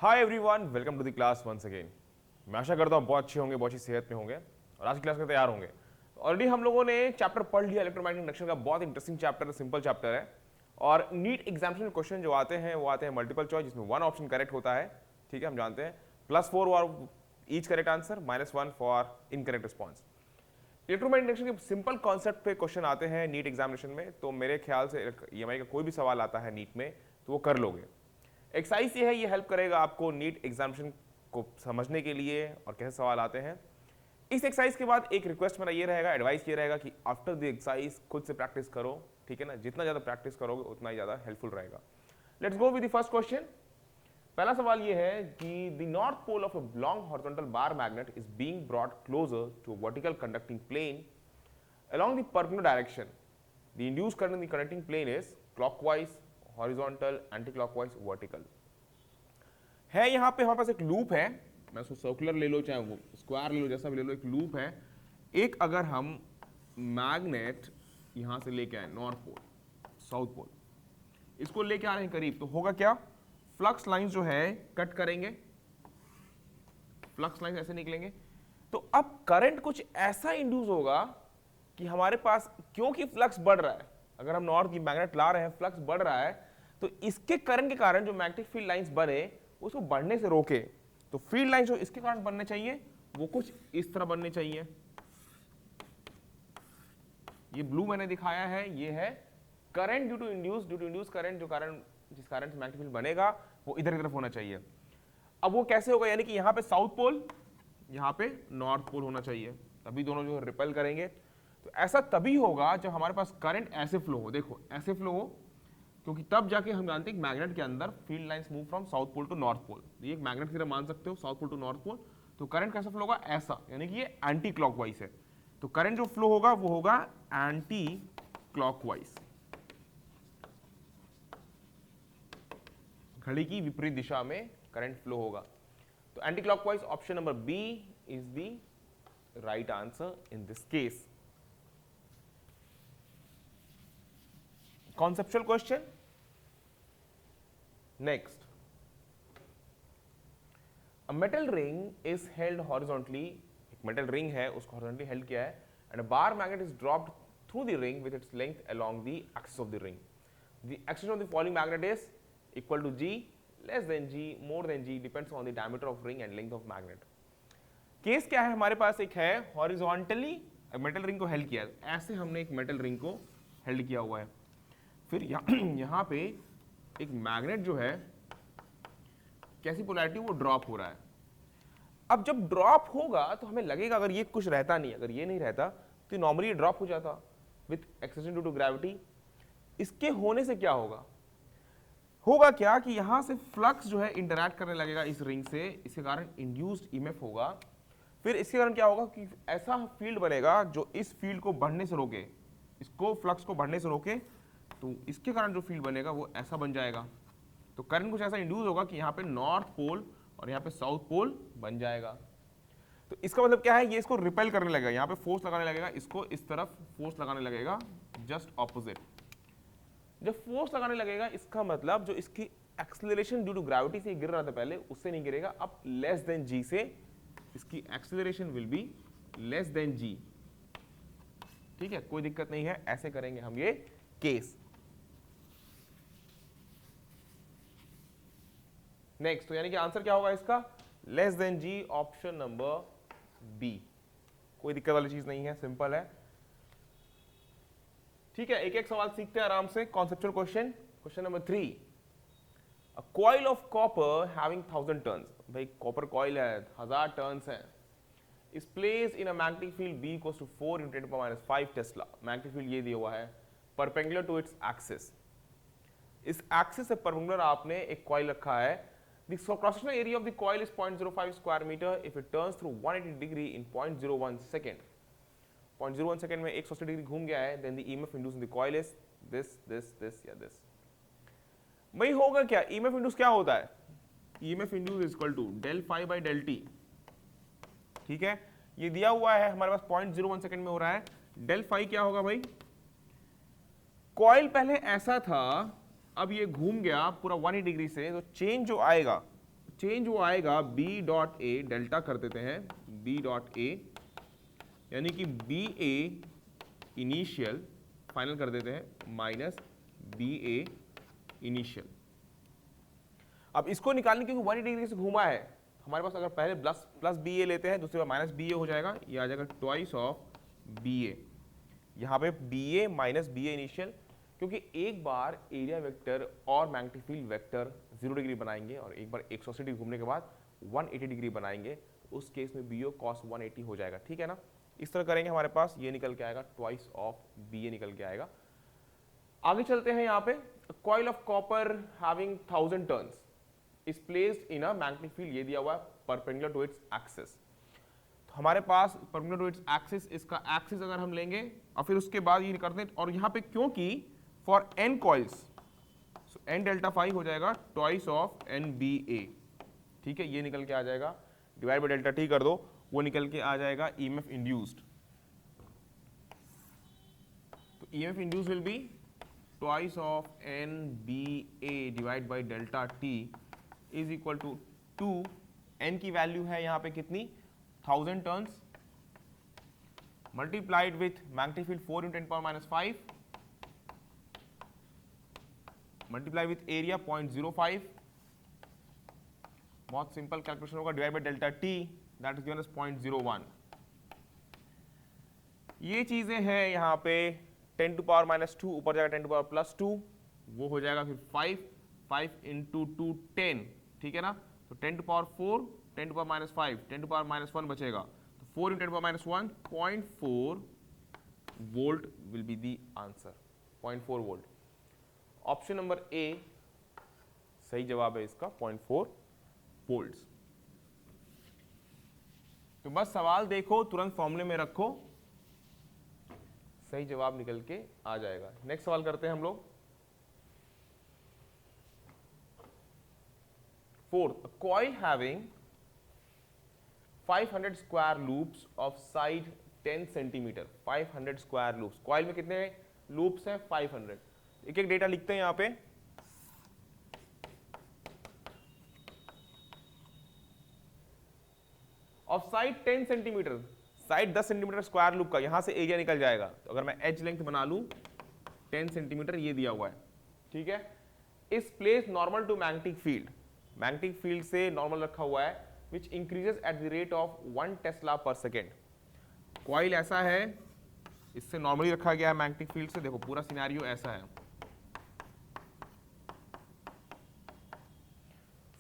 Hi everyone, welcome to the class once again. मैं आशा करता हूँ बहुत अच्छे होंगे, बहुत अच्छी सेहत में होंगे और आज की क्लास में तैयार होंगे। ऑलरेडी हम लोगों ने चैप्टर पढ़ लिया इलेक्ट्रोमैग्नेटिक इंडक्शन का। बहुत इंटरेस्टिंग चैप्टर है, सिंपल चैप्टर है। और नीट एग्जामिनेशन में क्वेश्चन जो आते हैं वो आते हैं मल्टीपल चॉइस, जिसमें वन ऑप्शन करेक्ट होता है। ठीक है, हम जानते हैं +4 और each correct answer, -1 for incorrect response. Electromagnetic induction के सिंपल कॉन्सेप्ट पे क्वेश्चन आते हैं नीट एग्जामिनेशन में, तो मेरे ख्याल से ईएमआई का कोई भी सवाल आता है नीट में तो वो कर लोगे। एक्सरसाइज ये है, ये हेल्प करेगा आपको नीट एग्जामिनेशन को समझने के लिए और कैसे सवाल आते हैं। इस एक्सरसाइज के बाद एक रिक्वेस्ट मेरा ये रहेगा, एडवाइस ये रहेगा कि आफ्टर द एक्सरसाइज खुद से प्रैक्टिस करो। ठीक है ना, जितना ज़्यादा प्रैक्टिस करोगे उतना ही ज़्यादा हेल्पफुल रहेगा। Let's go with the first question. पहला सवाल ये है कि the north pole of a long horizontal bar magnet is being brought closer to vertical conducting plane along the perpendicular direction. The induced current in the conducting plane is clockwise, horizontal, anti-clockwise, vertical. है यहाँ पे हमारे पास एक loop है, मैं उसको circular ले लो चाहे वो स्क्वायर ले लो, जैसा भी ले लो, एक लूप है। एक अगर हम मैग्नेट यहाँ से लेके आए नॉर्थ पोल, साउथ पोल, इसको लेके आ रहे हैं करीब, तो होगा क्या? फ्लक्स लाइंस जो है कट करेंगे, फ्लक्स लाइंस ऐसे निकलेंगे। तो अब करंट कुछ ऐसा इंड्यूस होगा कि हमारे पास, क्योंकि फ्लक्स बढ़ रहा है, अगर हम नॉर्थ की मैग्नेट ला रहे हैं, फ्लक्स बढ़ रहा है, तो इसके करंट के कारण जो मैग्नेटिक फील्ड लाइंस बने उसको बढ़ने से रोके। तो फील्ड लाइंस जो इसके कारण बनने चाहिए वो कुछ इस तरह बनने चाहिए। ये ब्लू मैंने दिखाया है, ये है current due to induce current, जो कारण जिस कारण से मैग्नेटिक फील्ड बनेगा वो इधर की तरफ होना चाहिए। अब वो कैसे होगा? यानी कि यहाँ पे साउथ पोल, यहाँ पे नॉर्थ पोल होना चाहिए, तभी दोनों जो रिपेल करेंगे। तो ऐसा तभी होगा जब हमारे पास करंट ऐसे फ्लो हो, देखो ऐसे फ्लो हो, क्योंकि तब जाके हम जानते हैं मैग्नेट के अंदर field lines move from south pole to north pole. ये एक मैग्नेट की तरह मान सकते हो, south pole to north pole. तो करंट कैसा फ्लो होगा? ऐसा, यानी कि ये एंटी क्लॉकवाइज है। तो करंट जो फ्लो होगा वो होगा एंटी क्लॉकवाइज, घड़ी की विपरीत दिशा में करंट फ्लो होगा। तो anti clockwise, option number B is the right answer in this case. Conceptual question. Next, a metal ring is held horizontally. एक metal ring है, उसको horizontally held किया है, and a bar magnet is dropped through the ring with its length along the axis of the ring. The acceleration of the falling magnet is equal to g, less than g, more than g, depends on the diameter of ring and length of magnet. Case क्या है? हमारे पास एक है horizontally metal ring को held किया है, ऐसे हमने एक metal ring को held किया हुआ है। फिर यहाँ पे एक मैग्नेट जो है, कैसी पोलैरिटी, वो ड्रॉप हो रहा है। अब जब ड्रॉप होगा तो हमें लगेगा, अगर ये कुछ रहता नहीं, अगर ये नहीं रहता तो नॉर्मली ड्रॉप हो जाता with acceleration due to gravity. इसके होने से क्या होगा? होगा क्या कि यहाँ से फ्लक्स जो है इंटरैक्ट करने लगेगा इस रिंग से, इसके कारण इंड्यूस्ड ईएमएफ होगा। फिर इसके कारण क्या होगा कि ऐसा फील्ड बनेगा जो इस फील्ड को बढ़ने से रोके, इसको फ्लक्स को बढ़ने से रोके। तो इसके कारण जो फील्ड बनेगा वो ऐसा बन जाएगा। तो करंट कुछ ऐसा इंड्यूस होगा कि यहाँ पे नॉर्थ पोल और यहाँ पे साउथ पोल बन जाएगा। तो इसका मतलब क्या है? ये इसको रिपेल करने लगेगा, यहाँ पे फोर्स लगाने लगेगा, इसको इस तरफ फोर्स लगाने लगेगा, जस्ट ऑपोजिट। जब फोर्स लगाने लगेगा, इसका मतलब जो इसकी एक्सेलरेशन ड्यू टू ग्रेविटी से गिर रहा था पहले, उससे नहीं गिरेगा, अब लेस देन जी से इसकी acceleration will be less than g. ठीक है, कोई दिक्कत नहीं है, ऐसे करेंगे हम ये केस। नेक्स्ट, तो यानी कि आंसर क्या होगा इसका? लेस देन जी, ऑप्शन नंबर बी। कोई दिक्कत वाली चीज नहीं है, सिंपल है। ठीक है, एक एक सवाल सीखते हैं आराम से। Conceptual question, question number 3। A coil of copper having 1000 turns, भाई कॉपर कॉइल है, 1000 टर्न्स है, is placed in a magnetic field B equals to 4 × 10⁻⁵ tesla. Magnetic field ये दिया हुआ है, परपेंडिकुलर टू इट्स एक्सिस। इस एक्सिस से परपेंडिकुलर आपने एक कॉइल रखा है। The cross-sectional area of the coil is 0.05 square meter if it turns through 180 degree in 0.01 second. 0.01 second में 180 डिग्री घूम गया है, then the EMF induced in the coil is this, this, this या this. भाई होगा क्या? EMF induced क्या होता है? EMF induced is equal to del phi by del t. ठीक है, ये दिया हुआ है हमारे पास 0.01 सेकंड में हो रहा है। del phi क्या होगा भाई? कॉइल पहले ऐसा था, अब ये घूम गया पूरा 180 डिग्री से, तो चेंज जो आएगा, चेंज वो आएगा बी डॉट ए, डेल्टा कर देते हैं बी डॉट ए, यानी कि बी ए इनिशियल फाइनल कर देते हैं माइनस बी ए इनिशियल। अब इसको निकालने के लिए 180 डिग्री से घूमा है हमारे पास, अगर पहले प्लस बी ए लेते हैं दूसरी बार माइनस बी ए हो जाएगा, ये आ जाएगा ट्वाइस ऑफ बी ए। यहाँ पे बी ए माइनस बी ए इनिशियल, क्योंकि एक बार एरिया वेक्टर और मैग्नेटिक फील्ड वेक्टर 0 डिग्री बनाएंगे और एक बार 180 डिग्री घूमने के बाद 180 डिग्री बनाएंगे, उस केस में बी ओ कॉस 180 हो जाएगा, ठीक है ना। इस तरह करेंगे, हमारे पास ये निकल के आएगा ट्वाइस ऑफ बी ए निकल के आएगा। आगे चलते हैं, यहाँ पे coil of copper having 1000 turns is placed in a magnetic field, ये दिया हुआ है परपेंडिकुलर टू इट्स एक्सिस। तो हमारे पास परपेंडिकुलर टू इट्स एक्सिस, इसका एक्सिस अगर हम लेंगे और फिर उसके बाद ये करते हैं, और यहाँ पे क्योंकि for N coils, so N delta phi हो जाएगा twice of N B A, ठीक है। ये निकल के आ जाएगा, डिवाइड बाई डेल्टा टी कर दो, वो निकल के आ जाएगा ईएमएफ इंड्यूस्ड। तो EMF induced will be twice of N B A divide by delta T is equal to 2, N की वैल्यू है यहाँ पे कितनी 1000 टर्न्स, multiplied with magnetic field 4 × 10⁻⁵, multiply with area 0.05, बहुत सिंपल कैलकुलेशन होगा, divide by delta T that is given as 0.01। ये चीजें हैं यहाँ पे 10⁻⁻2 ऊपर जाएगा 10⁻+2, वो हो जाएगा फिर 5 × 2 10, ठीक है ना। तो 10⁻4 10⁻5 10⁻1 बचेगा, तो 4 × 10⁻1 0.4 volt will be the answer, 0.4 volt. Option number A सही जवाब है इसका, 0.4 वोल्ट्स। तो बस सवाल देखो, तुरंत फॉर्मूले में रखो, सही जवाब निकल के आ जाएगा। नेक्स्ट सवाल करते हैं हम लोग। Fourth, coil having 500 square loops of side 10 centimetre, 500 square loops, coil में कितने लूप्स हैं 500। एक एक डेटा लिखते हैं यहाँ पे। Of side 10 centimetre, side 10 centimetre square loop का, यहां से एरिया निकल जाएगा। तो अगर मैं एच लेंथ बना लूं 10 सेंटीमीटर, ये दिया हुआ है, ठीक है। इस place normal to magnetic field, magnetic field से नॉर्मल रखा हुआ है, which increases at the rate of 1 tesla per second. Coil ऐसा है, इससे नॉर्मली रखा गया है मैग्नेटिक फील्ड से, देखो पूरा सिनेरियो ऐसा है।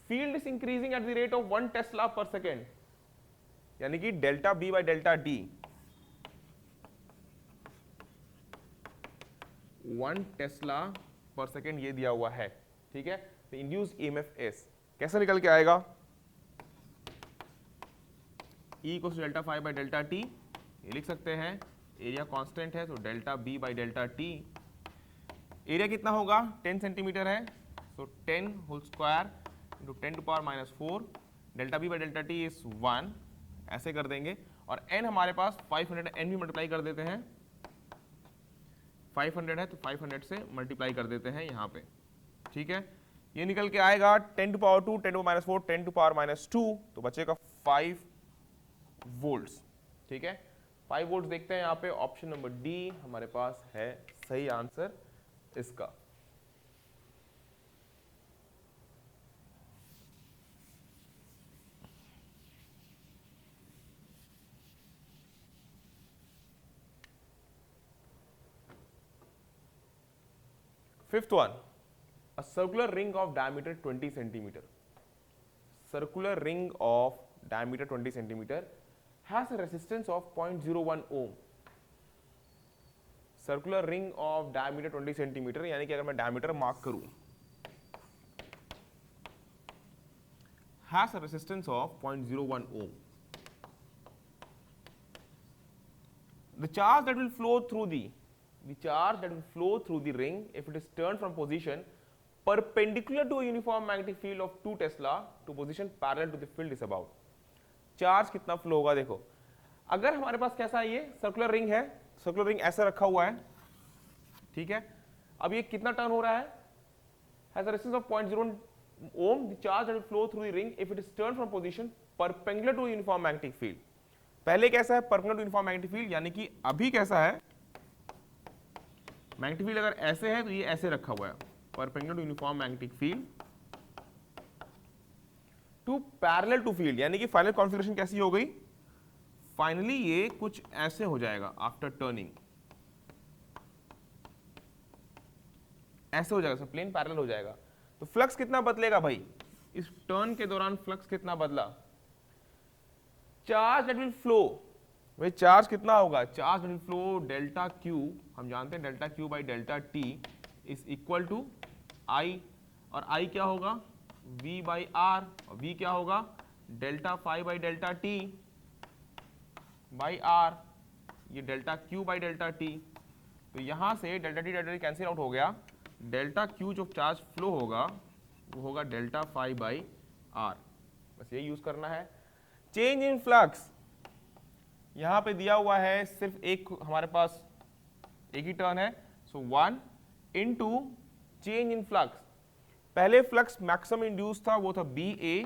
Field is increasing at the rate of 1 tesla per second, यानी कि delta B by delta D 1 tesla per second ये दिया हुआ है, ठीक है। तो इंड्यूस ईएमएफ एस कैसे निकल के आएगा, E equals to delta phi by delta T, ये लिख सकते हैं। एरिया कांस्टेंट है, तो delta B by delta T, area कितना होगा 10 सेंटीमीटर है, तो 10 whole square into 10⁻⁴, delta B by delta T is 1, ऐसे कर देंगे। और n हमारे पास 500, n भी मल्टीप्लाई कर देते हैं, 500 है तो 500 से मल्टीप्लाई कर देते हैं यहाँ पे, ठीक है। ये निकल के आएगा 10⁻2 10⁻⁴ 10⁻², तो बचेगा 5 वोल्ट्स, ठीक है। 5 वोल्ट्स देखते हैं यहाँ पे, ऑप्शन नंबर डी हमारे पास है सही आंसर इसका। Fifth one, a circular ring of diameter 20 centimeter. Circular ring of diameter 20 centimeter has a resistance of 0.01 ohm. Circular ring of diameter 20 centimeter, यानी कि अगर मैं diameter मार्क करूं, has a resistance of 0.01 ohm. The charge that will flow through the ring, if it is turned from position perpendicular to a uniform magnetic field of 2 Tesla to position parallel to the field is about. Charge कितना flow होगा, देखो अगर हमारे पास कैसा है, ये circular ring है, circular ring ऐसा रखा हुआ है, ठीक है। अब ये कितना टर्न हो रहा है, has a resistance of ohm the charge that will flow through the ring if it is turned from position perpendicular to uniform magnetic field. पहले कैसा है, perpendicular to uniform magnetic field, यानी कि अभी कैसा है, मैग्नेटिक फील्ड अगर ऐसे है तो ये ऐसे रखा हुआ है, perpendicular to uniform magnetic field to parallel to field, यानी कि फाइनल कॉन्फ़िगरेशन कैसी हो गई, फाइनली ये कुछ ऐसे हो जाएगा आफ्टर टर्निंग, ऐसे हो जाएगा, प्लेन पैरेलल हो जाएगा। तो फ्लक्स कितना बदलेगा भाई, इस टर्न के दौरान फ्लक्स कितना बदला, चार्ज दैट विल फ्लो, भाई चार्ज कितना होगा, charge that will flow delta q, हम जानते हैं delta q by delta T is equal to I, और आई क्या होगा v बाई आर, और v क्या होगा delta phi by delta t by R, ये delta q by delta t. तो यहां से डेल्टा टी कैंसिल आउट हो गया, डेल्टा क्यू जो चार्ज फ्लो होगा वो होगा डेल्टा फाइव बाई आर, बस ये यूज करना है। चेंज इन फ्लक्स, यहां पे दिया हुआ है सिर्फ एक, हमारे पास एक ही टर्न है, सो 1 इनटू चेंज इन फ्लक्स, पहले फ्लक्स मैक्सिमम इंड्यूस था वो था बी ए,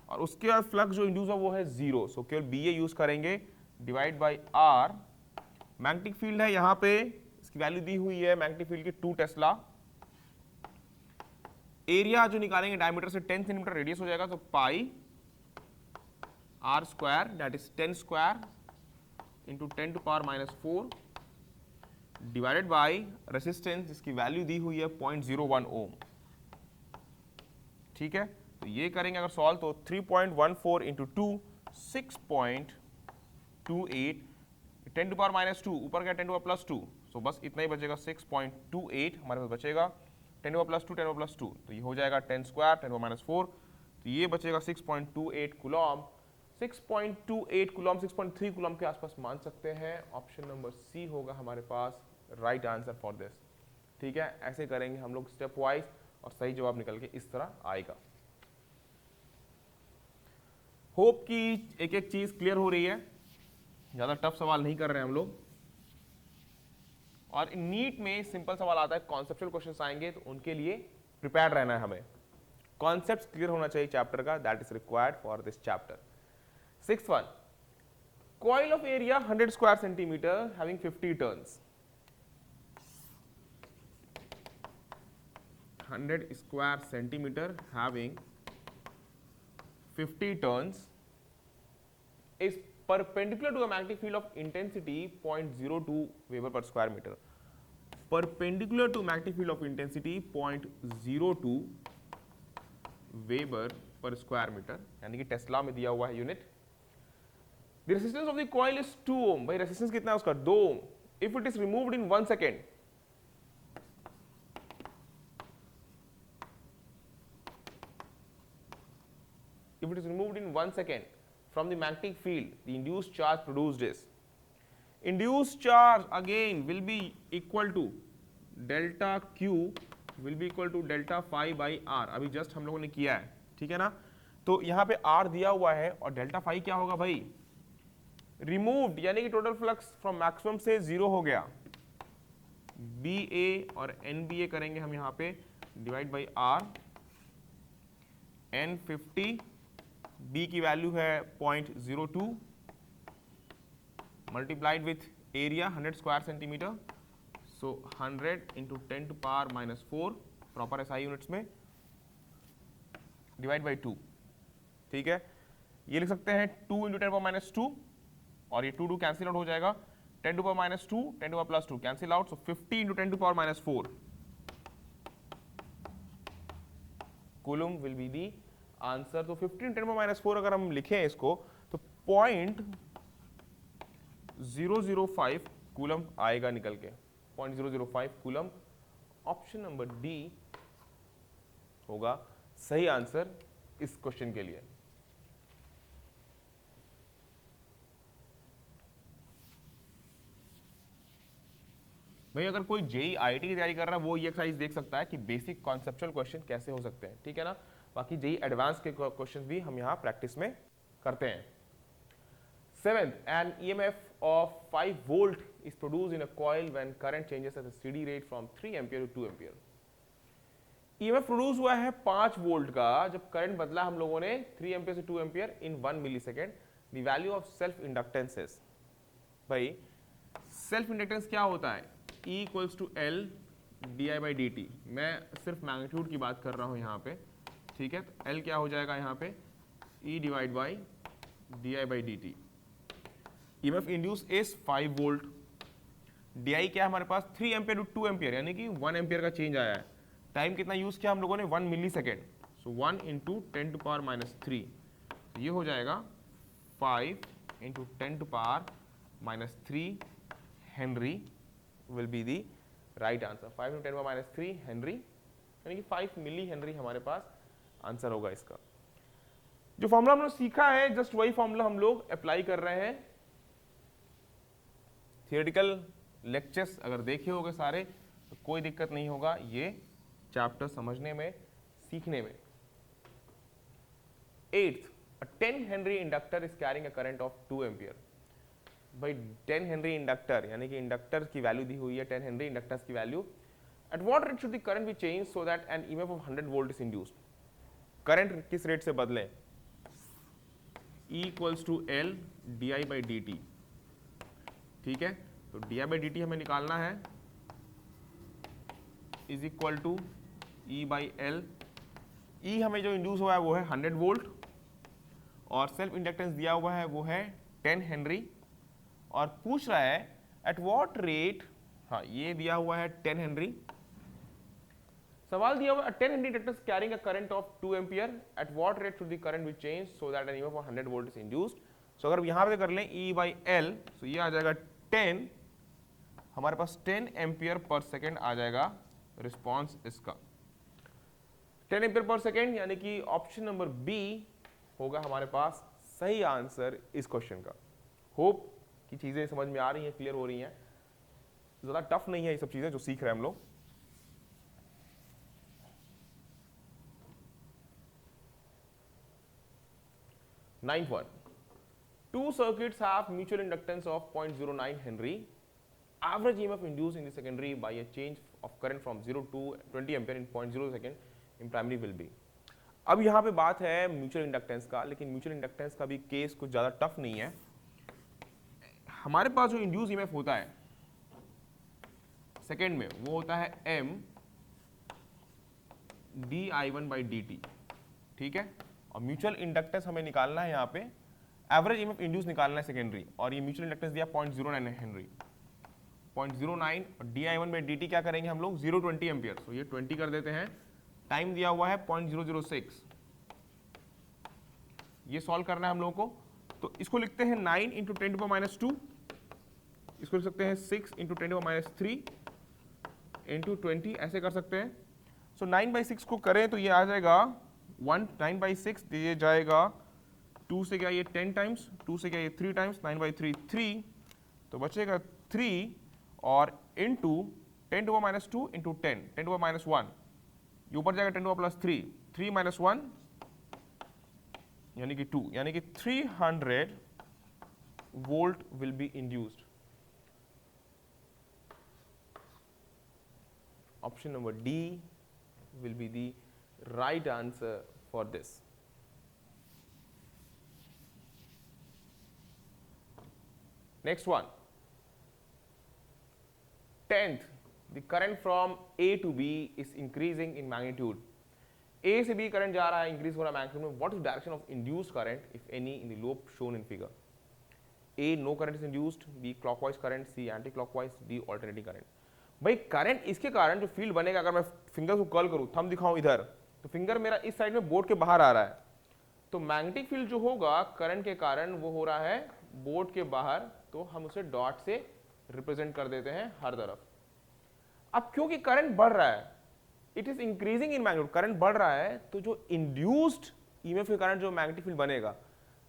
और उसके बाद फ्लक्स जो इंड्यूस हुआ वो है 0, सो केवल बी ए यूज करेंगे, divide by R, magnetic field है यहाँ पे, इसकी वैल्यू दी हुई है मैग्नेटिक फील्ड की 2 टेस्ला, एरिया जो निकालेंगे डायमीटर से 10 सेंटीमीटर रेडियस हो जाएगा, तो pi r square that is 10 square into 10 to power minus 4 divided by resistance जिसकी वैल्यू दी हुई है 0.01 ओम। ठीक है, तो ये करेंगे अगर सॉल्व तो 3.14 इंटू 2 6.28, 10 टू पावर माइनस 2 ऊपर गया 10 टू पावर प्लस 2, सो बस इतना ही बचेगा 6.28 हमारे पास बचेगा, 10 to power plus 2 10 to power plus 2, तो ये हो जाएगा 10 स्क्वायर 10 टू पावर माइनस 4, तो ये बचेगा 6.28 कूलॉम, 6.28 कूलॉम 6.3 कूलॉम के आसपास मान सकते हैं। ऑप्शन नंबर सी होगा हमारे पास राइट आंसर फॉर दिस। ठीक है, ऐसे करेंगे हम लोग स्टेप वाइज और सही जवाब निकल के इस तरह आएगा। होप कि एक एक चीज क्लियर हो रही है, ज्यादा टफ सवाल नहीं कर रहे हैं हम लोग, और नीट में सिंपल सवाल आता है, कॉन्सेप्चुअल क्वेश्चंस आएंगे तो उनके लिए प्रिपेयर रहना है हमें, कॉन्सेप्ट्स क्लियर होना चाहिए चैप्टर का, that is required for this chapter. 6th one, coil of area 100 square centimeter having 50 turns, 100 square centimeter having 50 turns is perpendicular to a magnetic field of intensity 0.02 Weber per square meter, perpendicular to magnetic field of intensity 0.02 Weber per square meter, यानी कि Tesla में दिया हुआ है unit. The resistance of the coil is 2 ohm, भाई resistance कितना है उसका 2 ohm, if it is removed in 1 second, if it is removed in 1 second from the magnetic field, the induced charge produced is, induced charge again will be equal to delta q will be equal to delta phi by r, अभी just हम लोगों ने किया है, ठीक है ना। तो यहाँ पे r दिया हुआ है और डेल्टा फाई क्या होगा भाई, रिमूव्ड, यानी कि टोटल फ्लक्स फ्रॉम मैक्सिमम से 0 हो गया, बी ए और एन बी ए करेंगे हम यहाँ पे, divide by R, N 50, B की वैल्यू है 0.02 multiplied with area 100 square centimetre, so 100 into 10 to power minus 4 proper SI units में, डिवाइड बाई 2। ठीक है, ये लिख सकते हैं 2 इंटू 10 पावर माइनस 2, और ये 2 कैंसिल आउट हो जाएगा, 10 to power minus 2 10 to power plus 2 cancel out, so 50 into 10 to power minus 4 coulomb will be the answer. तो 50 इंटू 10 पावर माइनस 4 अगर हम लिखें इसको तो 0.005 कूलम आएगा निकल के, 0.005 कूलम। ऑप्शन नंबर डी होगा सही आंसर इस क्वेश्चन के लिए। भाई अगर कोई जेई आईटी की तैयारी कर रहा है वो ये एक्सरसाइज देख सकता है कि बेसिक कॉन्सेप्चुअल क्वेश्चन कैसे हो सकते हैं, ठीक है ना। बाकी जेई एडवांस के क्वेश्चन भी हम यहाँ प्रैक्टिस में करते हैं। 7th, an EMF of 5 volt is produced in a coil when current changes at a steady rate from 3 ampere to 2 ampere. EMF produce हुआ है 5 वोल्ट का जब करंट बदला हम लोगों ने 3 एम्पियर से 2 ampere in 1 millisecond. The value of self inductances, भाई सेल्फ इंडक्टेंस क्या होता है, E equals to L d I by d t. मैं सिर्फ मैग्नीट्यूड की बात कर रहा हूं यहाँ पे, ठीक है। तो L क्या हो जाएगा यहाँ पे, E divide by D I by d T. EMF induce is 5 volt, D I क्या है हमारे पास 3 एम्पियर टू 2 एम्पियर, यानी कि 1 एम्पियर का चेंज आया है। टाइम कितना यूज किया हम लोगों ने, 1 millisecond. So 1 into 10 to power minus 3, ये हो जाएगा 5 into 10 to power minus 3 henry will be the right answer. 5 into 10 power minus 3 henry, यानी कि 5 मिली हेनरी हमारे पास आंसर होगा इसका। जो फॉर्मूला हम लोग सीखा है जस्ट वही फॉर्मूला हम लोग अप्लाई कर रहे हैं। थियोरेटिकल लेक्चर्स अगर देखे होगे सारे तो कोई दिक्कत नहीं होगा ये चैप्टर समझने में, सीखने में। 8th, a 10 henry inductor is carrying a current of 2 ampere. भाई 10 हेनरी इंडक्टर, यानी कि इंडक्टर की वैल्यू दी हुई है 10 हेनरी, इंडक्टर्स की वैल्यू। At what rate should the current be change so that an EMF of 100 volt is induced. Current किस रेट से बदलें, E equals to L d I by d t, ठीक है। तो d I by d t हमें निकालना है, is equal to E by L. E हमें जो इंड्यूस हुआ है वो है 100 वोल्ट और सेल्फ इंडक्टेंस दिया हुआ है वो है 10 हेनरी और पूछ रहा है एट व्हाट रेट, हाँ ये दिया हुआ है 10 हेनरी। सवाल दिया हुआ है 10 henry inductor carrying a current of 2 ampere, at what rate should the current be change so that an EMF of 100 volt is induced. So अगर यहां पे कर लें E बाई एल, तो ये आ जाएगा 10, हमारे पास 10 एम्पियर पर सेकेंड आ जाएगा रिस्पॉन्स इसका। 10 एम्पियर पर सेकेंड, यानी कि ऑप्शन नंबर बी होगा हमारे पास सही आंसर इस क्वेश्चन का। होप कि चीजें समझ में आ रही हैं, क्लियर हो रही हैं, ज्यादा टफ नहीं है ये सब चीजें जो सीख रहे हैं हम लोग। Ninth one, two circuits have mutual inductance of 0.09 Henry. Average EMF induced in the secondary by a change of current from 0 to 20 ampere in 0.0 second in primary will be. अब यहाँ पे बात है म्यूचुअल इंडक्टेंस का, लेकिन mutual inductance का भी case कुछ ज़्यादा टफ नहीं है। हमारे पास जो इंड्यूस ईएमएफ होता है सेकेंड में वो होता है m D I one by d t, ठीक है। और म्यूचुअल इंडक्टेंस हमें निकालना है यहाँ पे, एवरेज ईएमएफ इंड्यूस निकालना है सेकेंडरी, और ये म्यूचुअल इंडक्टेंस दिया 0.09 हेनरी, 0.09 और D I one by d T क्या करेंगे हम लोग 0.20 एम्पियर, तो ये 20 कर देते हैं। टाइम दिया हुआ है 0.006, ये सॉल्व करना है हम लोगों को। तो इसको लिखते हैं 9 इंटू 10 टू पावर माइनस 2, इसको लिख सकते हैं 6 into 10 to power minus 3 into 20, ऐसे कर सकते हैं। सो 9/6 को करें तो ये आ जाएगा 9/6, ये जाएगा 2 से क्या ये 10 टाइम्स, 2 से क्या ये 3 टाइम्स, 9/3 3, तो बचेगा 3 और into 10 to power minus 2 into 10 to power minus 1, ये ऊपर जाएगा 10 टू पावर प्लस 3, 3 माइनस 1 यानी कि 2, यानी कि 300 volt will be induced. Option number D will be the right answer for this. Next one, 10th, the current from A to B is increasing in magnitude. A से B current जा रहा है, increase हो रहा है magnitude में। What is direction of induced current if any in the loop shown in figure? A no current is induced, B clockwise current, C anti-clockwise, D alternating current. भाई current इसके कारण जो फील्ड बनेगा, अगर मैं फिंगर को curl करूं, thumb दिखाऊं इधर, तो फिंगर मेरा इस साइड में बोर्ड के बाहर आ रहा है, तो मैग्नेटिक फील्ड जो होगा करंट के कारण वो हो रहा है बोर्ड के बाहर, तो हम उसे डॉट से रिप्रेजेंट कर देते हैं हर तरफ। अब क्योंकि करंट बढ़ रहा है, it is increasing in magnitude, current बढ़ रहा है, तो जो इंड्यूस्ड ईएमएफ के कारण जो मैग्नेटिक फील्ड बनेगा,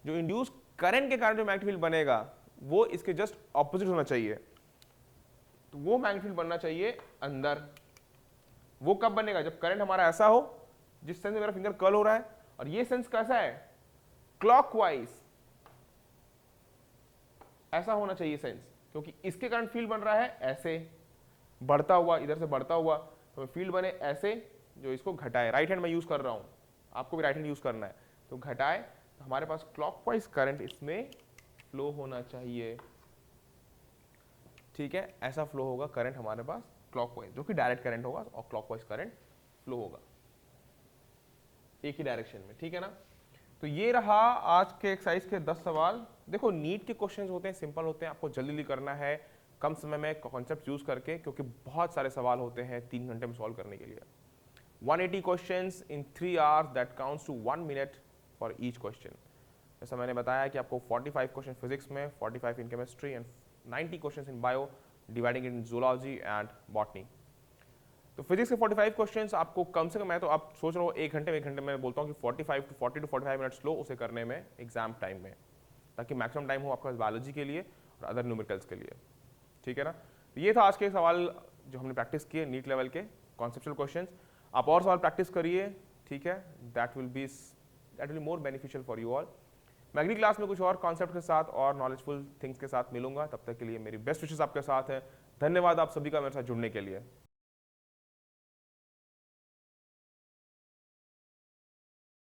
जो इंड्यूस्ड करंट के कारण जो मैग्नेटिक फील्ड बनेगा, वो इसके जस्ट ऑपोजिट होना चाहिए। तो वो मैग्नेटिक फील्ड बनना चाहिए अंदर। वो कब बनेगा? जब करंट हमारा ऐसा हो, जिस सेंस में मेरा फिंगर कर्ल हो रहा है, और ये सेंस कैसा है? क्लॉकवाइज, ऐसा होना चाहिए सेंस, क्योंकि इसके कारण फील्ड बन रहा है ऐसे बढ़ता हुआ, इधर से बढ़ता हुआ, तो फील्ड बने ऐसे, जो इसको घटाए, राइट हैंड मैं यूज़ कर रहा हूँ, आपको भी राइट हैंड यूज़ करना है, तो घटाए तो हमारे पास क्लॉकवाइज करंट इसमें फ्लो होना चाहिए, ठीक है, ऐसा फ्लो होगा करंट हमारे पास क्लॉकवाइज, जो कि डायरेक्ट करंट होगा और क्लॉकवाइज करंट फ्लो होगा एक ही डायरेक्शन में, ठीक है ना। तो ये रहा आज के एक्सरसाइज के 10 सवाल। देखो नीट के क्वेश्चंस होते हैं, सिंपल होते हैं, आपको जल्दी जल्दी करना है कम समय में कॉन्सेप्ट यूज करके, क्योंकि बहुत सारे सवाल होते हैं 3 घंटे में सॉल्व करने के लिए। 180 questions in 3 hours, that counts to 1 minute for each question. जैसा मैंने बताया कि आपको 45 क्वेश्चन फिजिक्स में, 45 in chemistry and 90 question in bio, dividing in zoology and botany. तो फिजिक्स के 45 क्वेश्चंस आपको कम से कम, मैं तो आप सोच रहा हूँ 1 घंटे में, 1 घंटे में बोलता हूँ कि 40 to 45 मिनट्स लो उसे करने में एग्जाम टाइम में, ताकि मैक्सिमम टाइम हो आपका बायोलॉजी के लिए और अदर न्यूमेरिकल्स के लिए, ठीक है ना। तो ये था आज के सवाल जो हमने प्रैक्टिस किए नीट लेवल के कॉन्सेप्चुअल क्वेश्चंस। आप और सवाल प्रैक्टिस करिए, ठीक है, that will be more beneficial for you all. मैं अगली क्लास में कुछ और कॉन्सेप्ट के साथ और नॉलेजफुल थिंग्स के साथ मिलूंगा, तब तक के लिए मेरी बेस्ट विशेस आपके साथ है। धन्यवाद आप सभी का मेरे साथ जुड़ने के लिए।